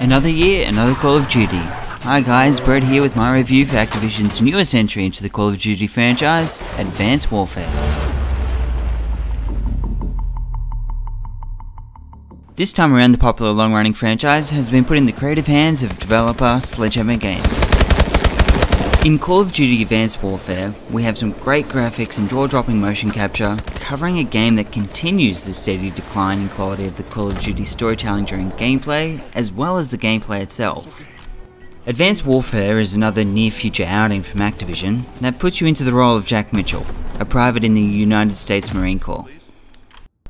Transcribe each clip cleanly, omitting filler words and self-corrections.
Another year, another Call of Duty. Hi guys, Brett here with my review for Activision's newest entry into the Call of Duty franchise, Advanced Warfare. This time around, the popular long-running franchise has been put in the creative hands of developer Sledgehammer Games. In Call of Duty Advanced Warfare, we have some great graphics and jaw-dropping motion capture, covering a game that continues the steady decline in quality of the Call of Duty storytelling during gameplay, as well as the gameplay itself. Advanced Warfare is another near-future outing from Activision that puts you into the role of Jack Mitchell, a private in the United States Marine Corps.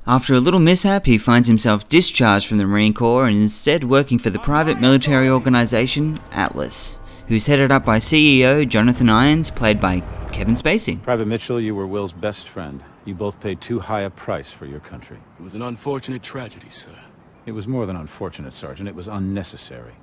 After a little mishap, he finds himself discharged from the Marine Corps and instead working for the private military organization Atlas, who's headed up by CEO Jonathan Irons, played by Kevin Spacey. Private Mitchell, you were Will's best friend. You both paid too high a price for your country. It was an unfortunate tragedy, sir. It was more than unfortunate, Sergeant. It was unnecessary.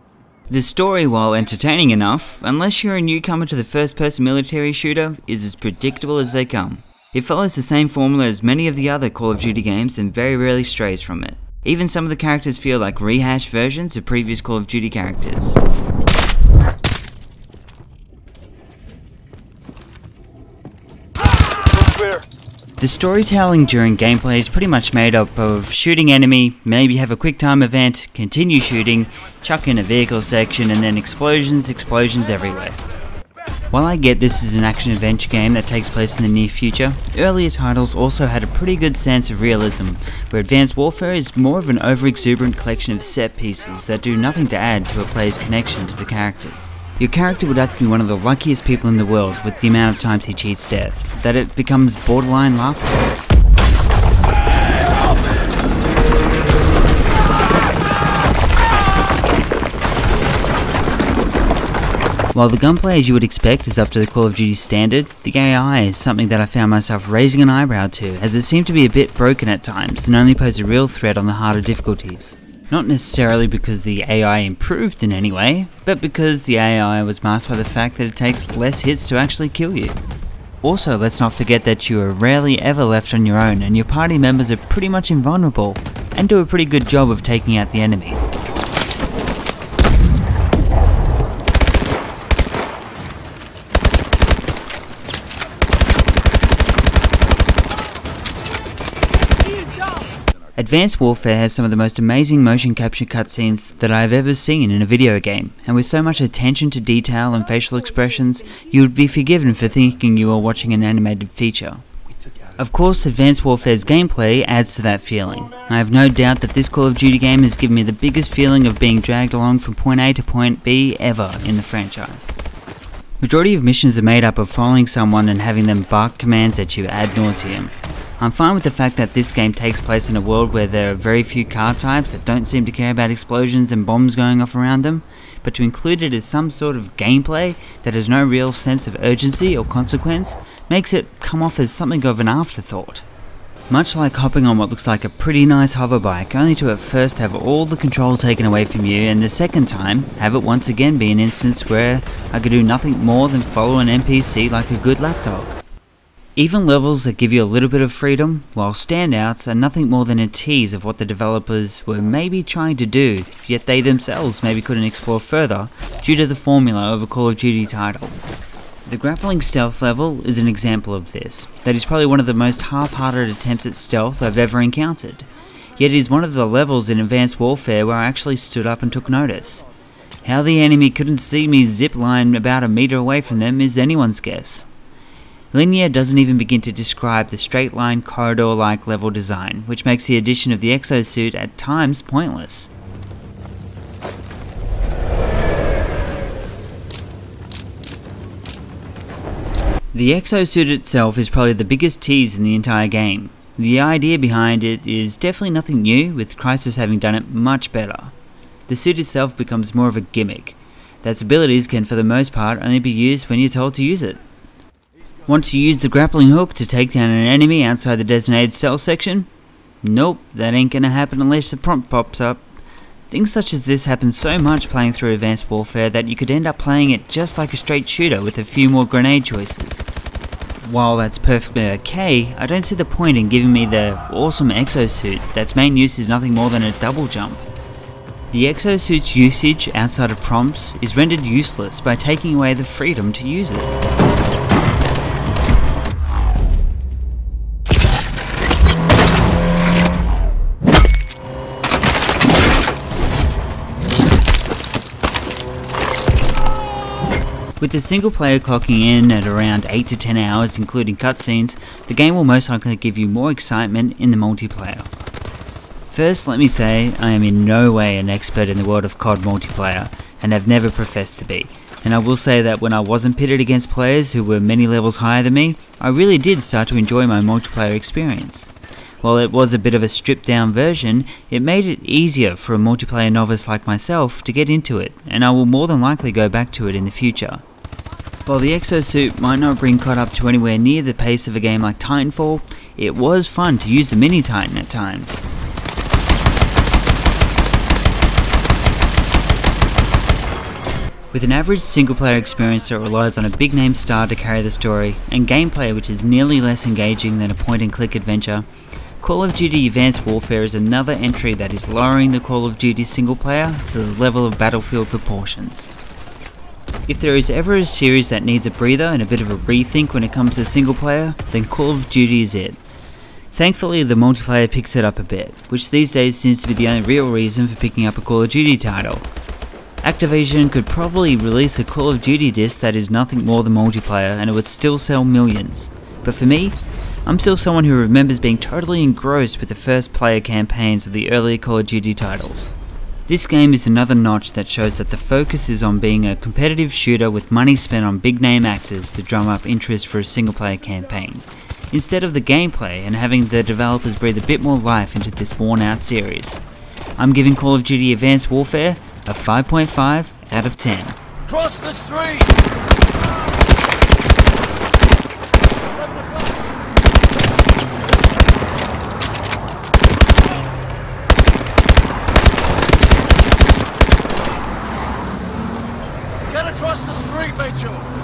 The story, while entertaining enough, unless you're a newcomer to the first-person military shooter, is as predictable as they come. It follows the same formula as many of the other Call of Duty games and very rarely strays from it. Even some of the characters feel like rehashed versions of previous Call of Duty characters. The storytelling during gameplay is pretty much made up of shooting enemy, maybe have a quick time event, continue shooting, chuck in a vehicle section, and then explosions everywhere. While I get this is an action-adventure game that takes place in the near future, earlier titles also had a pretty good sense of realism, where Advanced Warfare is more of an over-exuberant collection of set pieces that do nothing to add to a player's connection to the characters. Your character would have to be one of the luckiest people in the world with the amount of times he cheats death, that it becomes borderline laughable. While the gunplay as you would expect is up to the Call of Duty standard, the AI is something that I found myself raising an eyebrow to, as it seemed to be a bit broken at times and only pose a real threat on the harder difficulties. Not necessarily because the AI improved in any way, but because the AI was masked by the fact that it takes less hits to actually kill you. Also, let's not forget that you are rarely ever left on your own and your party members are pretty much invulnerable and do a pretty good job of taking out the enemy. Advanced Warfare has some of the most amazing motion capture cutscenes that I have ever seen in a video game, and with so much attention to detail and facial expressions, you would be forgiven for thinking you are watching an animated feature. Of course, Advanced Warfare's gameplay adds to that feeling. I have no doubt that this Call of Duty game has given me the biggest feeling of being dragged along from point A to point B ever in the franchise. Majority of missions are made up of following someone and having them bark commands at you ad nauseum. I'm fine with the fact that this game takes place in a world where there are very few car types that don't seem to care about explosions and bombs going off around them, but to include it as some sort of gameplay that has no real sense of urgency or consequence makes it come off as something of an afterthought. Much like hopping on what looks like a pretty nice hover bike, only to at first have all the control taken away from you, and the second time have it once again be an instance where I could do nothing more than follow an NPC like a good lapdog. Even levels that give you a little bit of freedom, while standouts are nothing more than a tease of what the developers were maybe trying to do, yet they themselves maybe couldn't explore further due to the formula of a Call of Duty title. The grappling stealth level is an example of this. That is probably one of the most half-hearted attempts at stealth I've ever encountered. Yet it is one of the levels in Advanced Warfare where I actually stood up and took notice. How the enemy couldn't see me zipline about a meter away from them is anyone's guess. Linear doesn't even begin to describe the straight-line corridor-like level design, which makes the addition of the exosuit at times pointless. The exosuit itself is probably the biggest tease in the entire game. The idea behind it is definitely nothing new, with Crysis having done it much better. The suit itself becomes more of a gimmick. Its abilities can for the most part only be used when you're told to use it. Want to use the grappling hook to take down an enemy outside the designated stealth section? Nope, that ain't gonna happen unless the prompt pops up. Things such as this happen so much playing through Advanced Warfare that you could end up playing it just like a straight shooter with a few more grenade choices. While that's perfectly okay, I don't see the point in giving me the awesome exosuit that's main use is nothing more than a double jump. The exosuit's usage outside of prompts is rendered useless by taking away the freedom to use it. With the single player clocking in at around 8 to 10 hours including cutscenes, the game will most likely give you more excitement in the multiplayer. First, let me say I am in no way an expert in the world of COD multiplayer and have never professed to be, and I will say that when I wasn't pitted against players who were many levels higher than me, I really did start to enjoy my multiplayer experience. While it was a bit of a stripped down version, it made it easier for a multiplayer novice like myself to get into it, and I will more than likely go back to it in the future. While the exosuit might not bring COD up to anywhere near the pace of a game like Titanfall, it was fun to use the Mini Titan at times. With an average single player experience that relies on a big name star to carry the story, and gameplay which is nearly less engaging than a point and click adventure, Call of Duty Advanced Warfare is another entry that is lowering the Call of Duty single player to the level of Battlefield proportions. If there is ever a series that needs a breather and a bit of a rethink when it comes to single player, then Call of Duty is it. Thankfully the multiplayer picks it up a bit, which these days seems to be the only real reason for picking up a Call of Duty title. Activision could probably release a Call of Duty disc that is nothing more than multiplayer and it would still sell millions. But for me, I'm still someone who remembers being totally engrossed with the first player campaigns of the earlier Call of Duty titles. This game is another notch that shows that the focus is on being a competitive shooter with money spent on big name actors to drum up interest for a single player campaign, instead of the gameplay and having the developers breathe a bit more life into this worn out series. I'm giving Call of Duty Advanced Warfare a 5.5 out of 10. Cross the street! Get across the street, Mitchell!